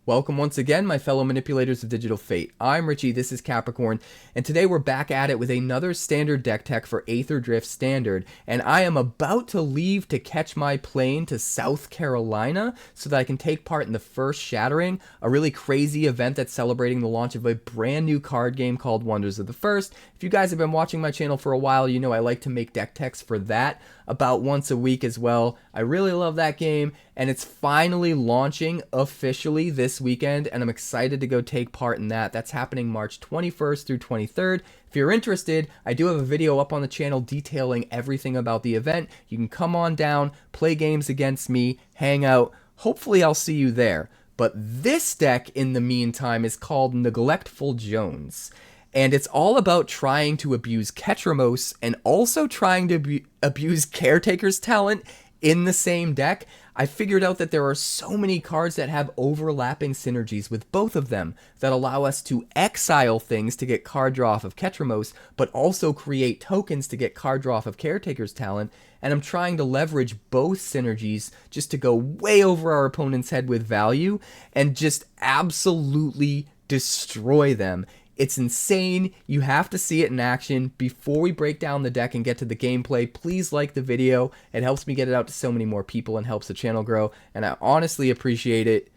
Welcome once again, my fellow manipulators of digital fate. I'm Richie, this is Capricorn, and today we're back at it with another standard deck tech for Aether Drift Standard, and I am about to leave to catch my plane to South Carolina so that I can take part in the first Shattering, a really crazy event that's celebrating the launch of a brand new card game called Wonders of the First. If you guys have been watching my channel for a while, you know I like to make deck techs for that about once a week as well. I really love that game, and it's finally launching officially this weekend, and I'm excited to go take part in that. That's happening March 21st through 23rd. If you're interested, I do have a video up on the channel detailing everything about the event. You can come on down, play games against me, hang out. Hopefully I'll see you there. But this deck, in the meantime, is called Neglectful Jones. And it's all about trying to abuse Ketramos and also trying to abuse Caretaker's talent in the same deck. I figured out that there are so many cards that have overlapping synergies with both of them that allow us to exile things to get card draw off of Ketramos, but also create tokens to get card draw off of Caretaker's talent. And I'm trying to leverage both synergies just to go way over our opponent's head with value and just absolutely destroy them. It's insane. You have to see it in action. Before we break down the deck and get to the gameplay, please like the video. It helps me get it out to so many more people and helps the channel grow, and I honestly appreciate it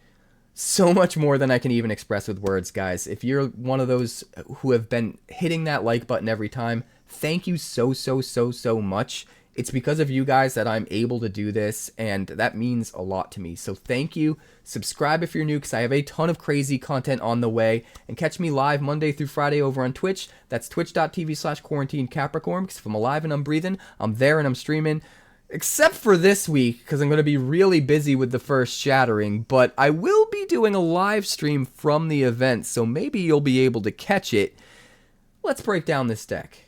so much more than I can even express with words, guys. If you're one of those who have been hitting that like button every time, thank you so much. It's because of you guys that I'm able to do this, and that means a lot to me. So thank you. Subscribe if you're new, because I have a ton of crazy content on the way. And catch me live Monday through Friday over on Twitch. That's twitch.tv/QuarantineCapricorn, because if I'm alive and I'm breathing, I'm there and I'm streaming. Except for this week, because I'm going to be really busy with the first Shattering. But I will be doing a live stream from the event, so maybe you'll be able to catch it. Let's break down this deck.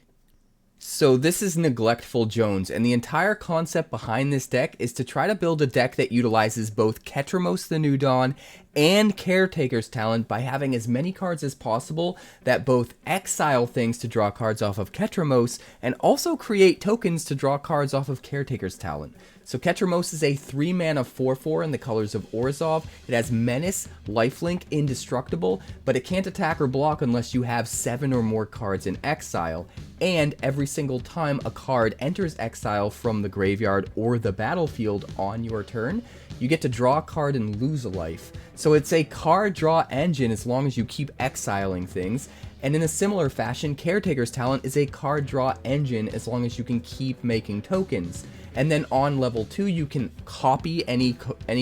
So this is Neglectful Jones, and the entire concept behind this deck is to try to build a deck that utilizes both Ketramos the New Dawn and Caretaker's talent by having as many cards as possible that both exile things to draw cards off of Ketramos and also create tokens to draw cards off of Caretaker's talent. So Ketramos is a 3-mana 4/4 in the colors of ORZHOV. It has Menace, Lifelink, Indestructible, but it can't attack or block unless you have 7 or more cards in exile. And every single time a card enters exile from the graveyard or the battlefield on your turn, you get to draw a card and lose a life. So it's a card draw engine as long as you keep exiling things. And in a similar fashion, Caretaker's talent is a card draw engine as long as you can keep making tokens. And then on level 2, you can copy any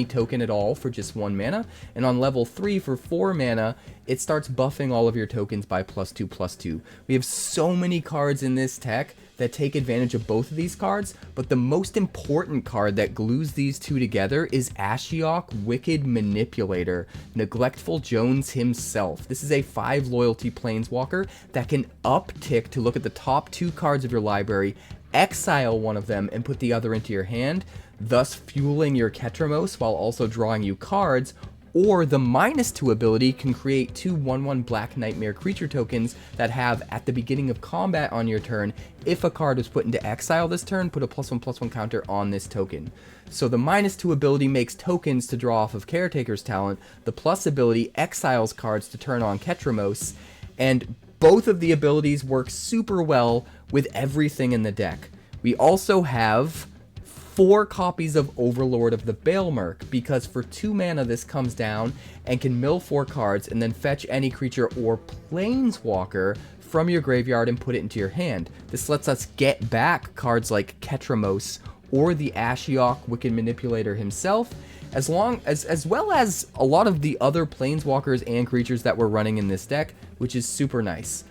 token at all for just 1 mana. And on level 3, for 4 mana, it starts buffing all of your tokens by +2/+2. We have so many cards in this tech that take advantage of both of these cards, but the most important card that glues these two together is Ashiok, Wicked Manipulator, Neglectful Jones himself. This is a 5 loyalty planeswalker that can uptick to look at the top 2 cards of your library, exile one of them, and put the other into your hand, thus fueling your Ketramos while also drawing you cards. Or the -2 ability can create 2 1/1 Black Nightmare creature tokens that have, at the beginning of combat on your turn, if a card was put into exile this turn, put a +1/+1 counter on this token. So the -2 ability makes tokens to draw off of Caretaker's talent, the plus ability exiles cards to turn on Ketramos, and both of the abilities work super well with everything in the deck. We also have 4 copies of Overlord of the Balemurk, because for 2 mana this comes down and can mill 4 cards and then fetch any creature or planeswalker from your graveyard and put it into your hand. This lets us get back cards like Ketramos or the Ashiok Wicked Manipulator himself, as well as a lot of the other planeswalkers and creatures that we're running in this deck, which is super nice.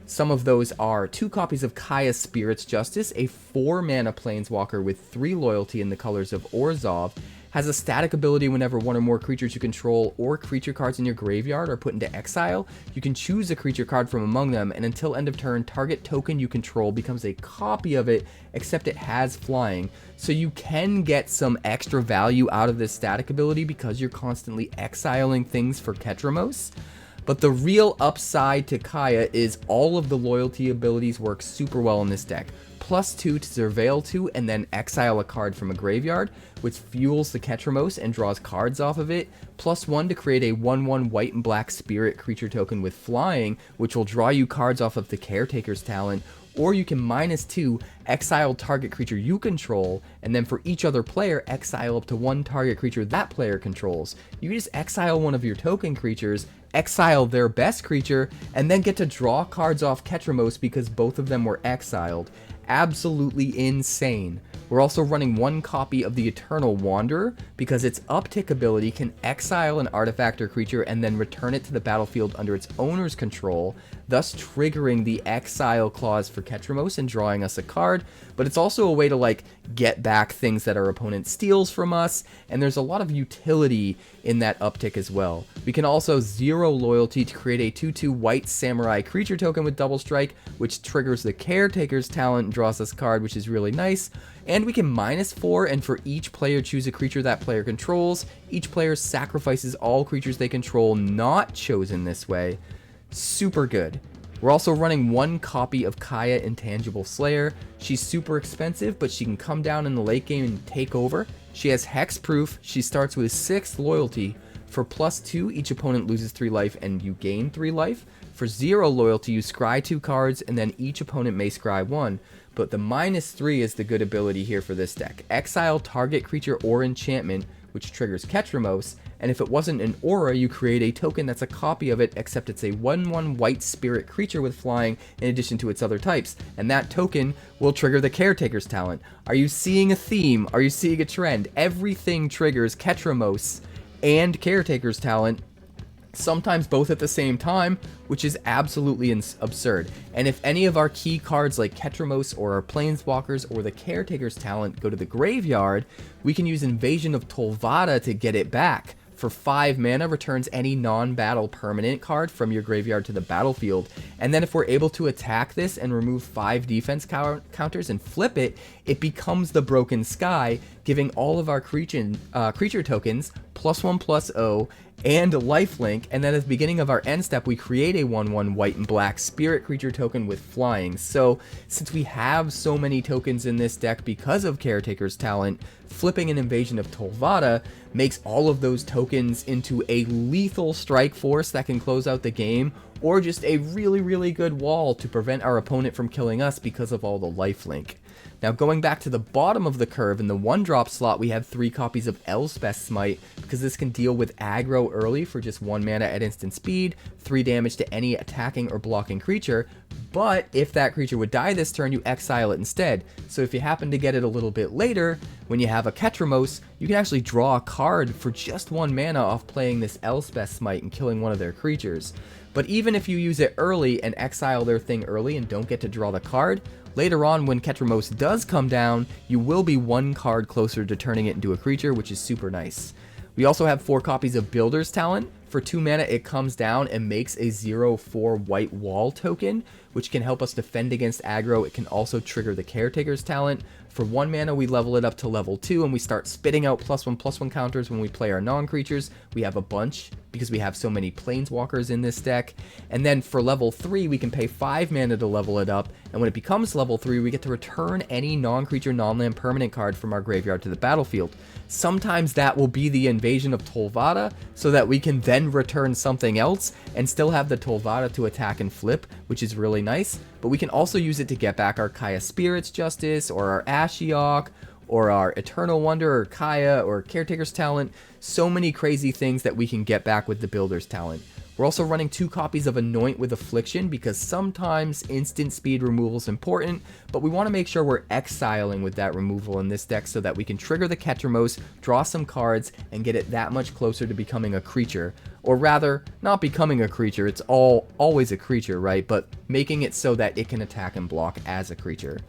Some of those are 2 copies of Kaya Spirit's Justice, a 4-mana planeswalker with 3 loyalty in the colors of ORZHOV, has a static ability whenever 1 or more creatures you control or creature cards in your graveyard are put into exile. You can choose a creature card from among them, and until end of turn, target token you control becomes a copy of it, except it has flying. So you can get some extra value out of this static ability because you're constantly exiling things for Ketramos. But the real upside to 𝐂𝐿E is all of the loyalty abilities work super well in this deck. +2 to Surveil 2 and then exile a card from a graveyard, which fuels the 𝐻𝑒𝐿𝑚𝐻 and draws cards off of it. +1 to create a 1/1 white and black spirit creature token with flying, which will draw you cards off of the Caretaker's Talent. Or you can -2 exile target creature you control, and then for each other player, exile up to 1 target creature that player controls. You can just exile one of your token creatures, exile their best creature, and then get to draw cards off 𝐻𝑒𝐿𝑚𝐻 because both of them were exiled. Absolutely insane. We're also running 1 copy of the Eternal Wanderer because its uptick ability can exile an artifact or creature and then return it to the battlefield under its owner's control, thus triggering the exile clause for 𝐻𝑒𝐿𝑚𝐻 and drawing us a card. But it's also a way to like get back things that our opponent steals from us, and there's a lot of utility in that uptick as well. We can also 0 loyalty to create a 2/2 white samurai creature token with double strike, which triggers the Caretaker's Talent and draws us a card, which is really nice. And we can -4, and for each player choose a creature that player controls. Each player sacrifices all creatures they control not chosen this way. Super good. We're also running 1 copy of 𝐂𝐿E Intangible Slayer. She's super expensive, but she can come down in the late game and take over. She has hexproof. She starts with 6 loyalty. For +2, each opponent loses 3 life and you gain 3 life. For 0 loyalty, you scry 2 cards and then each opponent may scry 1. But the -3 is the good ability here for this deck. Exile target creature or enchantment, which triggers 𝐻𝑒𝐿𝑚𝐻, and if it wasn't an aura, you create a token that's a copy of it, except it's a 1/1 white spirit creature with flying in addition to its other types, and that token will trigger the Caretaker's Talent. Are you seeing a theme? Are you seeing a trend? Everything triggers 𝐻𝑒𝐿𝑚𝐻 and Caretaker's Talent, sometimes both at the same time, which is absolutely absurd. And if any of our key cards like 𝐻𝑒𝐿𝑚𝐻 or our Planeswalkers or the Caretaker's Talent go to the graveyard, we can use Invasion of Tolvada to get it back. For 5 mana, returns any non-battle permanent card from your graveyard to the battlefield. And then if we're able to attack this and remove 5 defense counters and flip it, it becomes the Broken Sky, giving all of our creature tokens +1/+0 and lifelink, and then at the beginning of our end step, we create a 1/1 white and black spirit creature token with flying. So since we have so many tokens in this deck because of Caretaker's Talent, flipping an Invasion of Tolvada makes all of those tokens into a lethal strike force that can close out the game, or just a really, really good wall to prevent our opponent from killing us because of all the lifelink. Now going back to the bottom of the curve, in the 1-drop slot we have 3 copies of Elspeth's Smite, because this can deal with aggro early for just 1 mana at instant speed, 3 damage to any attacking or blocking creature, but if that creature would die this turn, you exile it instead. So if you happen to get it a little bit later, when you have a 𝐻𝑒𝐿𝑚𝐻, you can actually draw a card for just 1 mana off playing this Elspeth's Smite and killing one of their creatures. But even if you use it early and exile their thing early and don't get to draw the card, later on when 𝐻𝑒𝐿𝑚𝐻 does come down, you will be 1 card closer to turning it into a creature, which is super nice. We also have 4 copies of Builder's Talent. For 2 mana, it comes down and makes a 0/4 white wall token, which can help us defend against aggro. It can also trigger the Caretaker's Talent. For 1 mana, we level it up to level 2, and we start spitting out +1/+1 counters when we play our non-creatures. We have a bunch, because we have so many Planeswalkers in this deck. And then for level 3, we can pay 5 mana to level it up, and when it becomes level 3, we get to return any non-creature, non-land permanent card from our graveyard to the battlefield. Sometimes that will be the Invasion of Tolvada, so that we can then return something else, and still have the Tolvada to attack and flip, which is really nice. But we can also use it to get back our Kaya Spirit's Justice, or our Ashiok, or our Eternal Wonder, or 𝐭𝐿Ee, or Caretaker's Talent. So many crazy things that we can get back with the Builder's Talent. We're also running 2 copies of Anoint with Affliction, because sometimes instant speed removal is important, but we want to make sure we're exiling with that removal in this deck so that we can trigger the 𝐻𝑒𝐿𝑚𝐻, draw some cards, and get it that much closer to becoming a creature. Or rather, not becoming a creature, it's always a creature, right? But making it so that it can attack and block as a creature.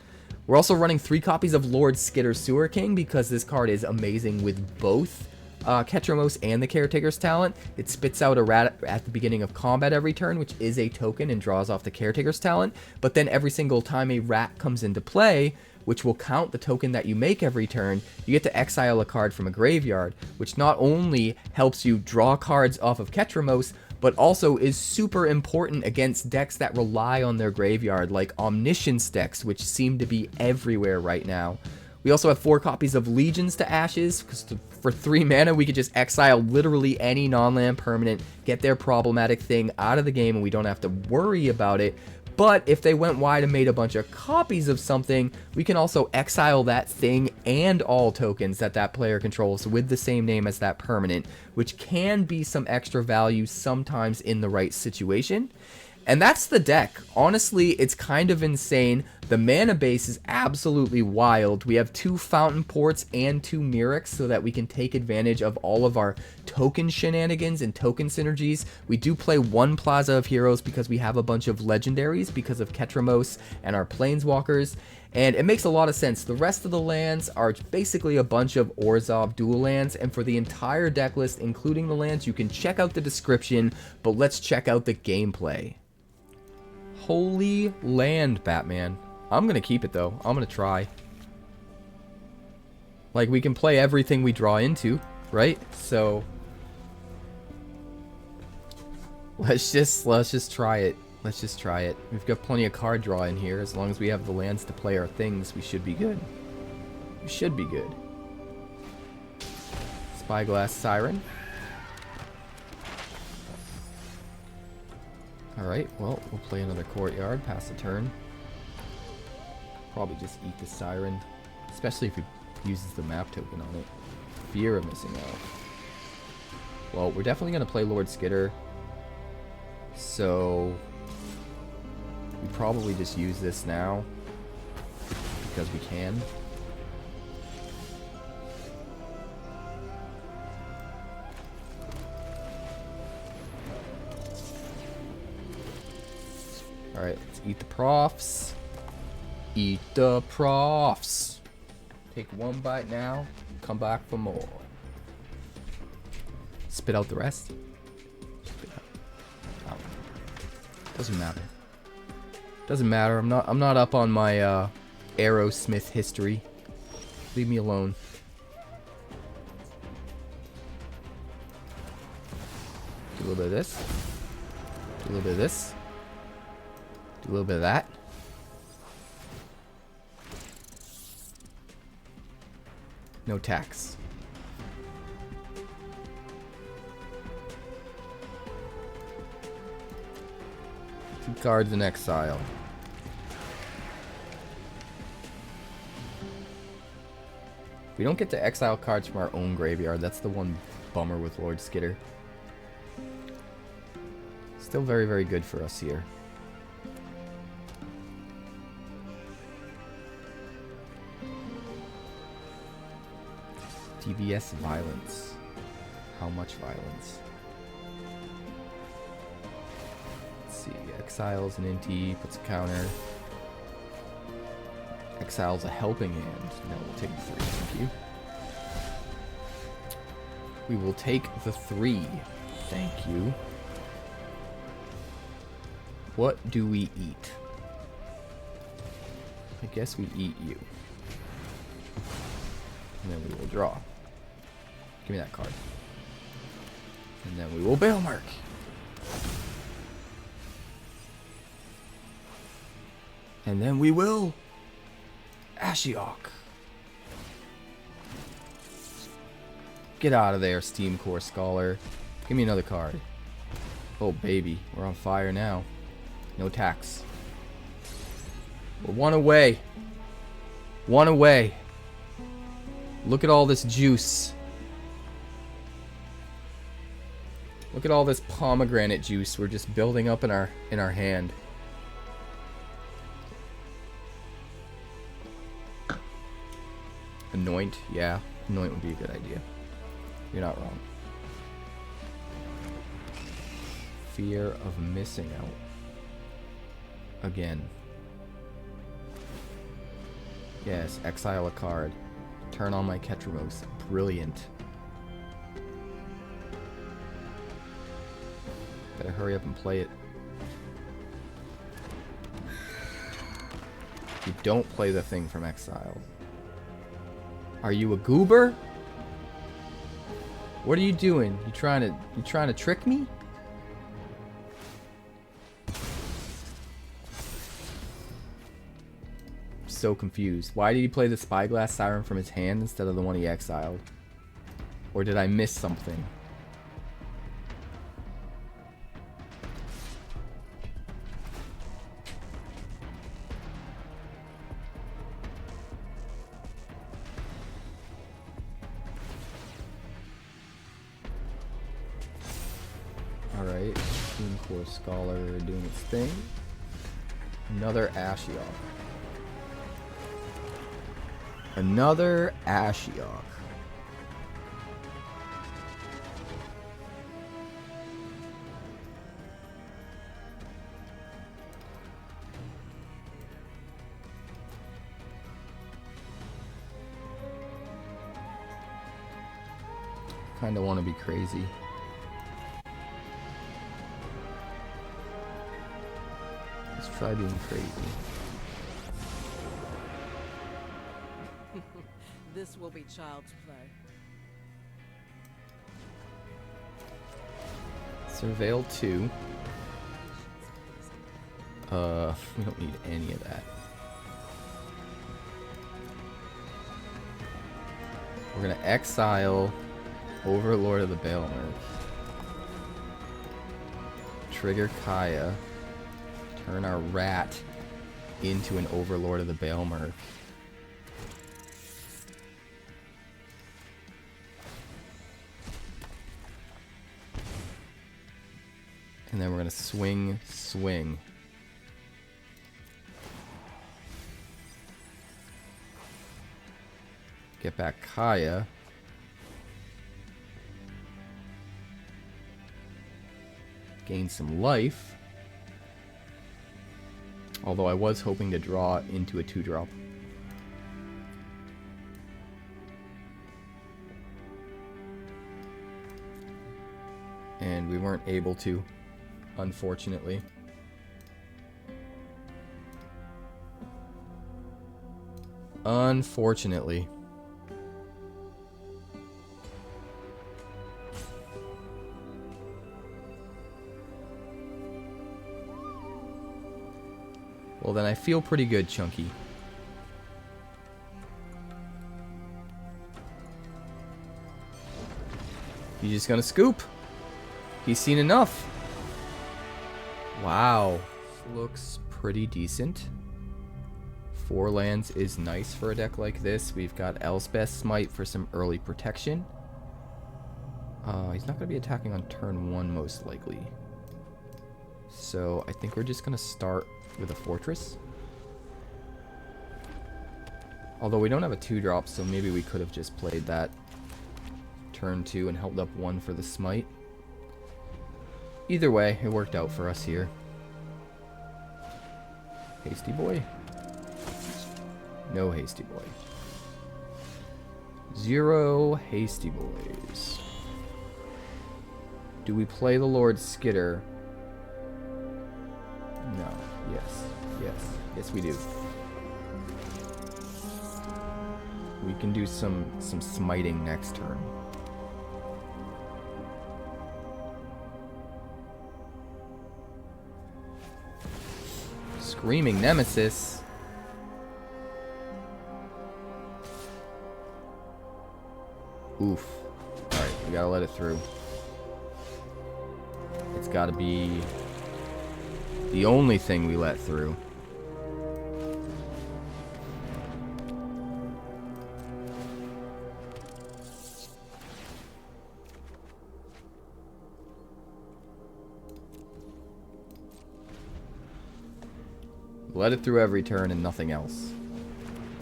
We're also running 3 copies of Lord Skitter Sewer King, because this card is amazing with both 𝐻𝑒𝐿𝑚𝐻 and the Caretaker's Talent. It spits out a rat at the beginning of combat every turn, which is a token and draws off the Caretaker's Talent, but then every single time a rat comes into play, which will count the token that you make every turn, you get to exile a card from a graveyard, which not only helps you draw cards off of 𝐻𝑒𝐿𝑚𝐻, but also is super important against decks that rely on their graveyard, like Omniscience decks, which seem to be everywhere right now. We also have 4 copies of Legions to Ashes, because for 3 mana we could just exile literally any non-land permanent, get their problematic thing out of the game, and we don't have to worry about it. But if they went wide and made a bunch of copies of something, we can also exile that thing and all tokens that that player controls with the same name as that permanent, which can be some extra value sometimes in the right situation. And that's the deck. Honestly, it's kind of insane. The mana base is absolutely wild. We have 2 Fountain Ports and 2 Mirrors so that we can take advantage of all of our token shenanigans and token synergies. We do play 1 Plaza of Heroes because we have a bunch of legendaries because of 𝑇𝑒𝑟𝑟𝑎𝑛𝑐𝑒 and our Planeswalkers. And it makes a lot of sense. The rest of the lands are basically a bunch of ORZHOV dual lands, and for the entire deck list, including the lands, you can check out the description, but let's check out the gameplay. Holy land, Batman. I'm gonna keep it though. I'm gonna try. Like, we can play everything we draw into, right? So let's just try it. Let's just try it. We've got plenty of card draw in here. As long as we have the lands to play our things, we should be good. We should be good. Spyglass Siren. Alright, well, we'll play another Courtyard, pass the turn. Probably just eat the Siren, especially if he uses the map token on it. Fear of missing out. Well, we're definitely going to play Lord Skitter, so we probably just use this now, because we can. Alright, let's eat the profs. Eat the profs. Take 1 bite now, come back for more. Spit out the rest. Spit out. Doesn't matter. Doesn't matter. I'm not up on my Aerosmith history. Leave me alone. Do a little bit of this. Do a little bit of this. Do a little bit of that. No tax. Two cards in exile. We don't get to exile cards from our own graveyard. That's the one bummer with Lord Skitter. Still very, very good for us here. DVS violence. How much violence? Let's see. Exiles an inty, puts a counter. Exiles a helping hand. No, we'll take the 3. Thank you. We will take the 3. Thank you. What do we eat? I guess we eat you. And then we will draw. Give me that card. And then we will Balemurk. And then we will Ashiok. Get out of there, Steam Core Scholar. Give me another card. Oh baby, we're on fire now. No tax. We're 1 away. 1 away. Look at all this juice. Look at all this pomegranate juice we're just building up in our hand. Anoint, yeah. Anoint would be a good idea. You're not wrong. Fear of missing out. Again. Yes, exile a card. Turn on my 𝐭𝐻𝑒𝑟𝑟𝑎𝑐ℎ. Brilliant. Better hurry up and play it. You don't play the thing from exile. Are you a goober? What are you doing? You trying to trick me? so confused. Why did he play the Spyglass Siren from his hand instead of the one he exiled? Or did I miss something? Alright, Team Core Scholar doing its thing. Another Ashiok. Another Ashiok. Kinda want to be crazy. Let's try being crazy. This will be child's play. Surveil 2. We don't need any of that. We're gonna exile Overlord of the Balemurk. Trigger Kaya. Turn our rat into an Overlord of the Balemurk. And then we're gonna swing. Get back Kaya. Gain some life. Although I was hoping to draw into a 2-drop. And we weren't able to, unfortunately. Unfortunately. Well, then I feel pretty good, Chunky. You just gonna scoop? He's seen enough. Wow. Looks pretty decent. 4 lands is nice for a deck like this. We've got Elspeth's Smite for some early protection. He's not gonna be attacking on turn 1 most likely. So I think we're just gonna start with a Fortress. Although we don't have a 2-drop, so maybe we could have just played that turn 2 and held up 1 for the Smite. Either way, it worked out for us here. Hasty boy? No hasty boy. 0 hasty boys. Do we play the Lord Skitter? No. Yes. Yes. Yes, we do. We can do some smiting next turn. Screaming Nemesis. Oof. Alright, we gotta let it through. It's gotta be the only thing we let through. Let it through every turn and nothing else.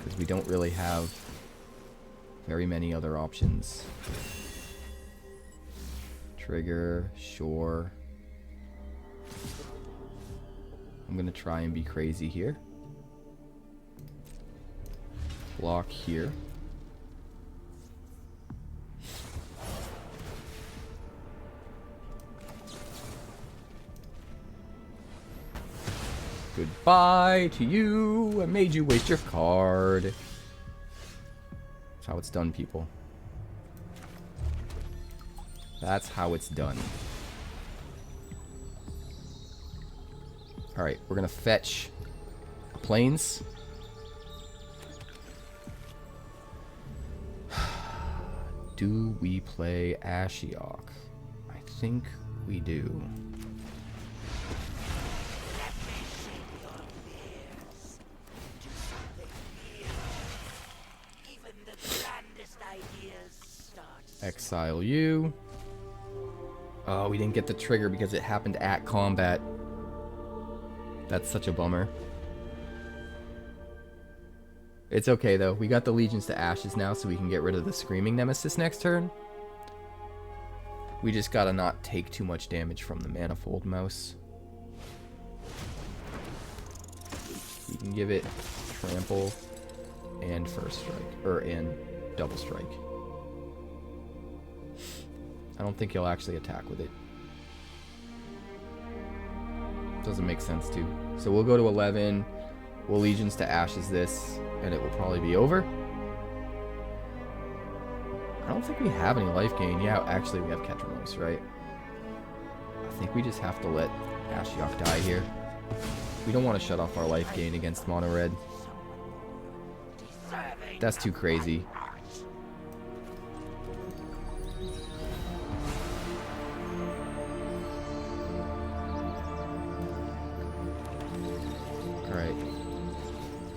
Because we don't really have very many other options. Trigger, sure. I'm gonna try and be crazy here. Block here. Goodbye to you. I made you waste your card. That's how it's done, people. That's how it's done. Alright, we're gonna fetch Plains. Do we play Ashiok? I think we do. Exile you. Oh, we didn't get the trigger because it happened at combat. That's such a bummer. It's okay though. We got the Legions to Ashes now, so we can get rid of the Screaming Nemesis next turn. We just gotta not take too much damage from the Manifold Mouse. We can give it Trample and First Strike, and Double Strike. I don't think he'll actually attack with it. Doesn't make sense to. So we'll go to 11. We'll Legions to Ashes this, and it will probably be over. I don't think we have any life gain. Yeah, actually we have Ketramos, right? I think we just have to let Ashiok die here. We don't want to shut off our life gain against Mono Red. That's too crazy. Alright.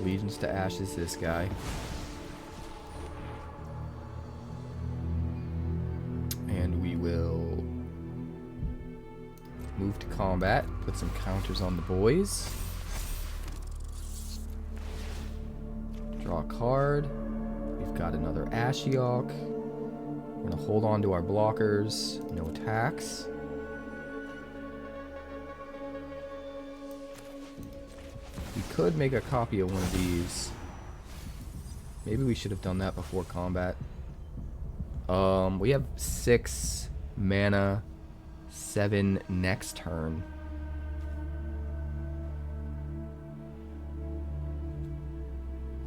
Legions to Ashes this guy. And we will move to combat. Put some counters on the boys. Draw a card. We've got another Ashiok. We're going to hold on to our blockers. No attacks. We could make a copy of one of these. Maybe we should have done that before combat. We have 6 mana, 7 next turn.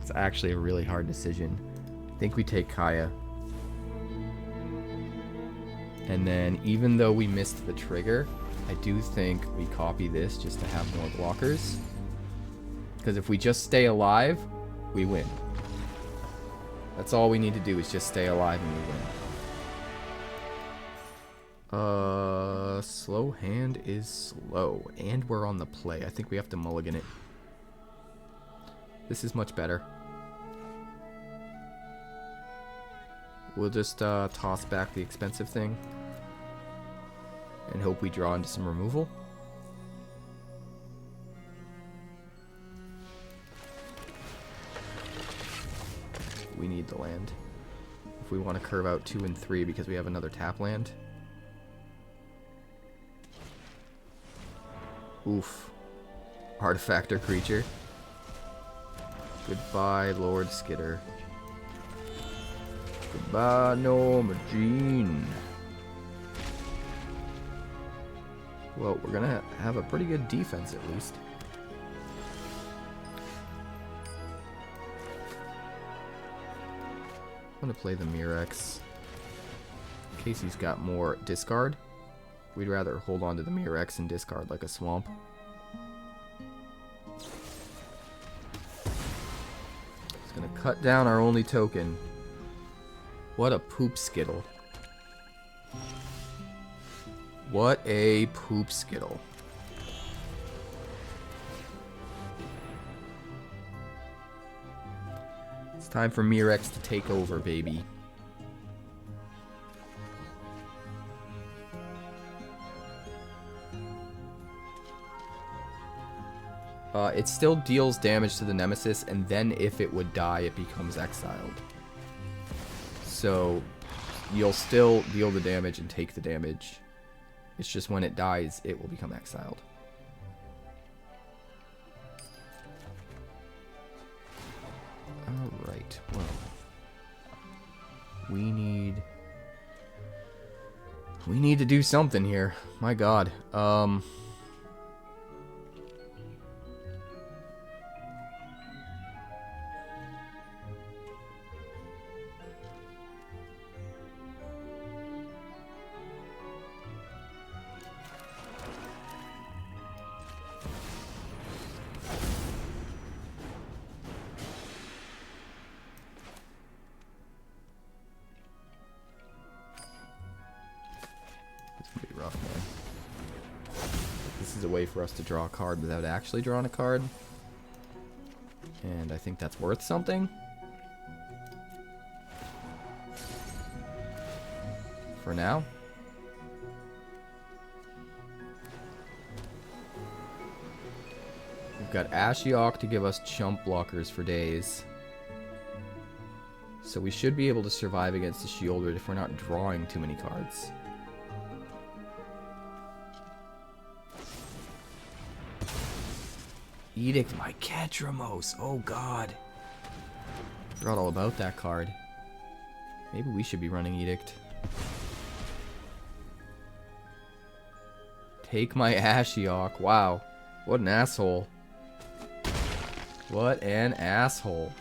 It's actually a really hard decision. I think we take Kaya. And then, even though we missed the trigger, I do think we copy this just to have more blockers. Because if we just stay alive, we win. That's all we need to do is just stay alive and we win. Slow hand is slow. And we're on the play. I think we have to mulligan it. This is much better. We'll just toss back the expensive thing. And hope we draw into some removal. We need the land. If we want to curve out 2 and 3 because we have another tap land. Oof. Artifactor creature. Goodbye, Lord Skitter. Goodbye, Norma Jean. Well, we're gonna have a pretty good defense at least. I'm gonna play the Mirex. In case he's got more discard. We'd rather hold on to the Mirex and discard like a swamp. It's gonna cut down our only token. What a poop skittle. What a poop skittle. It's time for Mirex to take over, baby. It still deals damage to the Nemesis, and then if it would die, it becomes exiled. So, you'll still deal the damage and take the damage. It's just when it dies, it will become exiled. Alright, well. We need to do something here. My god. a way for us to draw a card without actually drawing a card. And I think that's worth something. For now. We've got Ashiok to give us chump blockers for days. So we should be able to survive against the Sheoldred if we're not drawing too many cards. Edict my Ketramos. Oh god. Forgot all about that card. Maybe we should be running Edict. Take my Ashiok. Wow. What an asshole. What an asshole.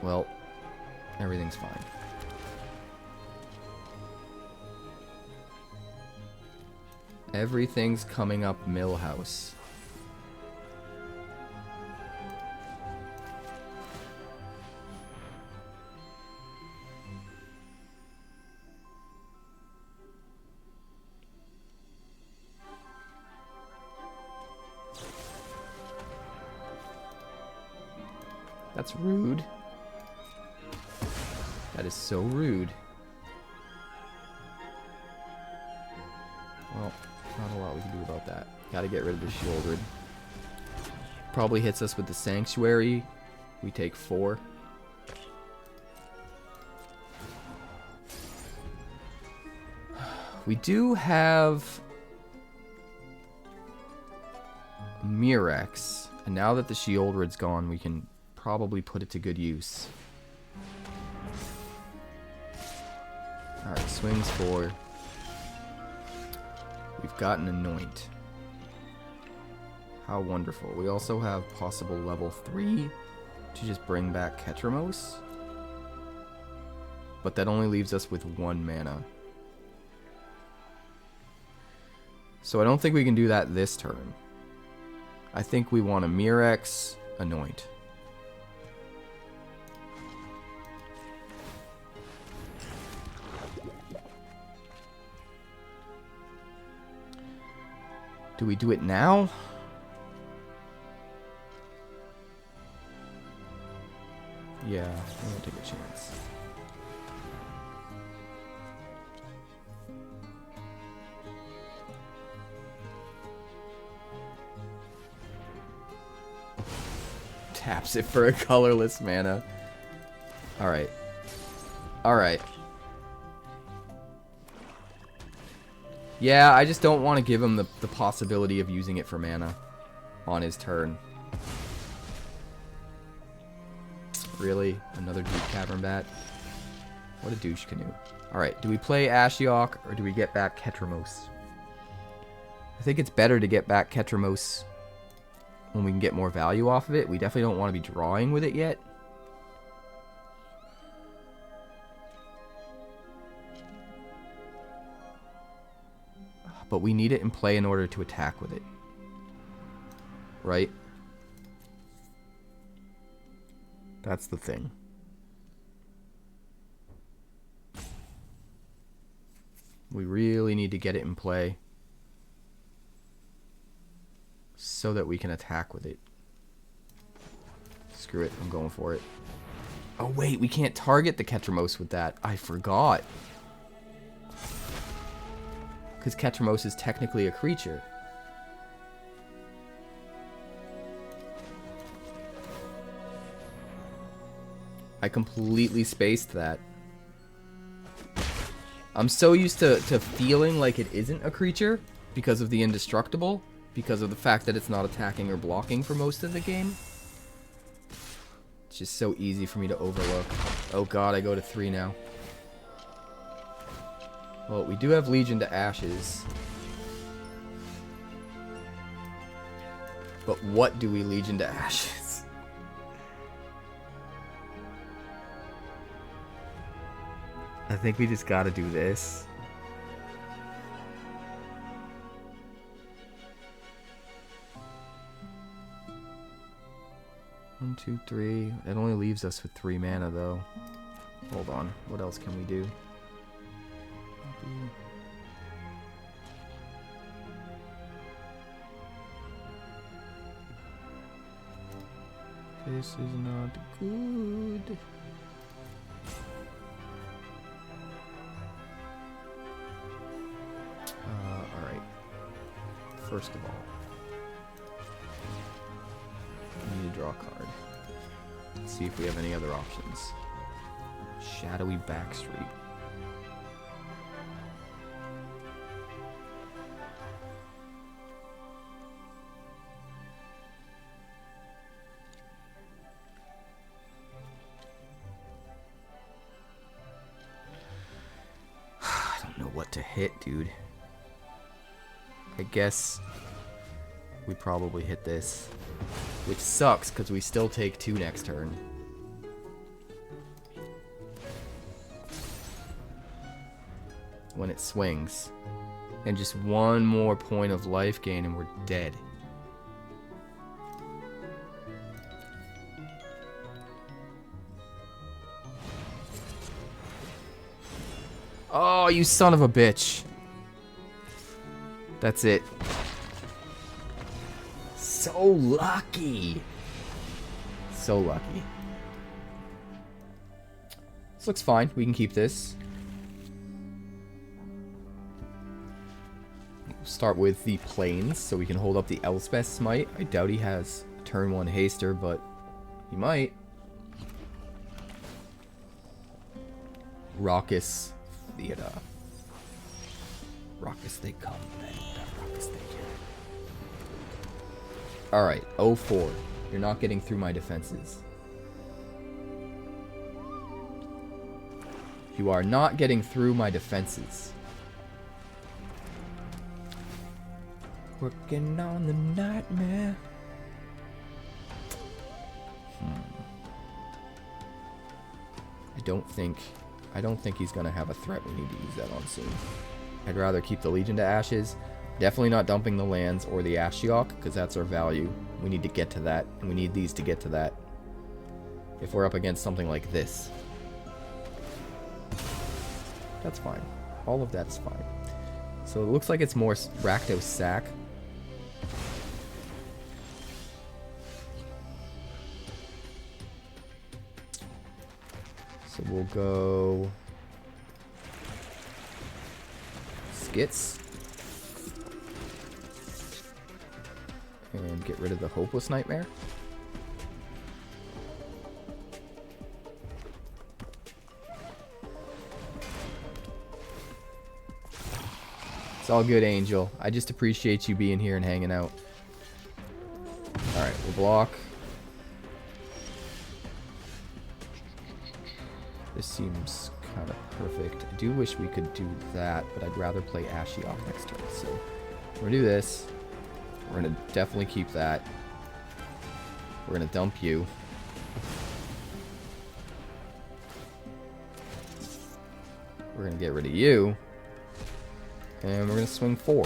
Well, everything's fine. Everything's coming up Millhouse. That's rude. That is so rude. Well, not a lot we can do about that. Gotta get rid of the Sheoldred. Probably hits us with the Sanctuary. We take 4. We do have Mirrex. And now that the Sheoldred's gone, we can probably put it to good use. Alright, swings 4. We've got an Anoint. How wonderful. We also have possible level 3 to just bring back Ketramos. But that only leaves us with 1 mana. So I don't think we can do that this turn. I think we want a Mirrex, Anoint. Do we do it now? Yeah, I'm gonna take a chance. Taps it for a colorless mana. Alright. Alright. Yeah, I just don't want to give him the possibility of using it for mana on his turn. Really? Another Deep Cavern Bat? What a douche canoe. Alright, do we play Ashiok or do we get back Ketramos? I think it's better to get back Ketramos when we can get more value off of it. We definitely don't want to be drawing with it yet. But we need it in play in order to attack with it. Right? That's the thing. We really need to get it in play so that we can attack with it. Screw it, I'm going for it. Oh wait, we can't target the Ketramos with that. I forgot. Because Ketramos is technically a creature. I completely spaced that. I'm so used to feeling like it isn't a creature because of the indestructible, because of the fact that it's not attacking or blocking for most of the game. It's just so easy for me to overlook. Oh god, I go to 3 now. Well, we do have Legion to Ashes. But what do we Legion to Ashes? I think we just gotta do this. One, two, three. It only leaves us with 3 mana, though. Hold on. What else can we do? This is not good. Alright. First of all, we need to draw a card. Let's see if we have any other options. Shadowy Backstreet. I don't know what to hit, dude. I guess we probably hit this, which sucks because we still take 2 next turn. When it swings. And just 1 more point of life gain and we're dead. Oh, you son of a bitch. That's it. So lucky. So lucky. This looks fine. We can keep this. Start with the plains so we can hold up the Elspeth Smite. I doubt he has a turn 1 haster, but he might. Raucous Theater. Raucous they come, then. Raucous they come. Alright, 0-4. You're not getting through my defenses. You are not getting through my defenses. Working on the nightmare. I don't think he's gonna have a threat we need to use that on soon. I'd rather keep the Legion to Ashes. Definitely not dumping the lands or the Ashiok, because that's our value. We need to get to that, and we need these to get to that. If we're up against something like this. That's fine. All of that's fine. So it looks like it's more Rakdos Sack. So we'll go Skits and get rid of the Hopeless Nightmare. It's all good, Angel. I just appreciate you being here and hanging out. Alright, we'll block. This seems kind of perfect. I do wish we could do that, but I'd rather play Ashiok next turn. So we're going to do this. We're going to definitely keep that. We're going to dump you. We're going to get rid of you. And we're going to swing 4.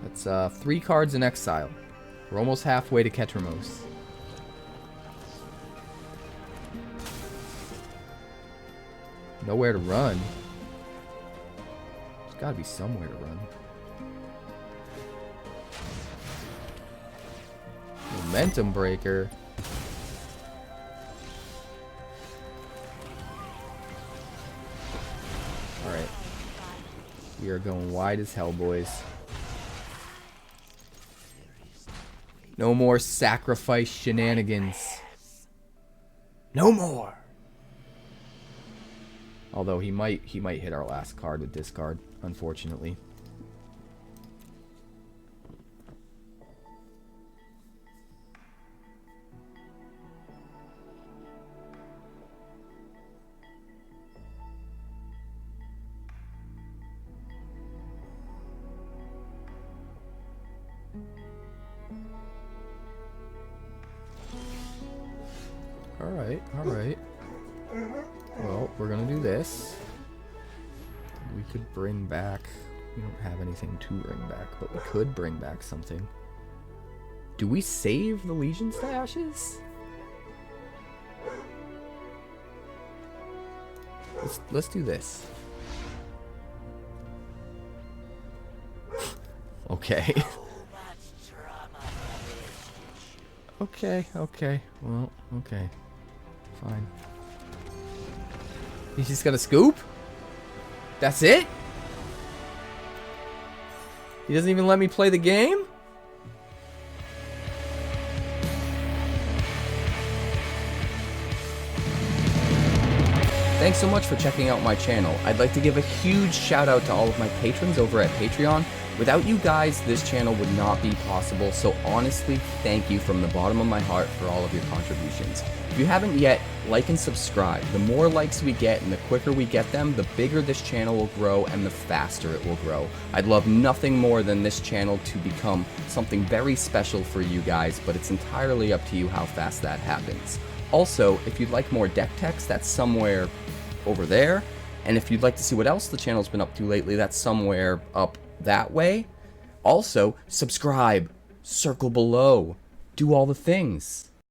That's 3 cards in exile. We're almost halfway to 𝐀𝐫𝐞𝐳. Nowhere to run. There's got to be somewhere to run. Momentum Breaker. Alright. We are going wide as hell, boys. No more sacrifice shenanigans. No more. Although he might hit our last card with discard, unfortunately. Alright. Well, we're gonna do this. We could bring back... We don't have anything to bring back, but we could bring back something. Do we save the Legions to Ashes? Let's do this. Okay. Okay. Well, okay. Fine. He's just gonna scoop? That's it? He doesn't even let me play the game? Thanks so much for checking out my channel. I'd like to give a huge shout out to all of my patrons over at Patreon. Without you guys, this channel would not be possible, so honestly, thank you from the bottom of my heart for all of your contributions. If you haven't yet, like and subscribe. The more likes we get and the quicker we get them, the bigger this channel will grow and the faster it will grow. I'd love nothing more than this channel to become something very special for you guys, but it's entirely up to you how fast that happens. Also, if you'd like more deck techs, that's somewhere over there. And if you'd like to see what else the channel's been up to lately, that's somewhere up that way. Also, subscribe, circle below, do all the things.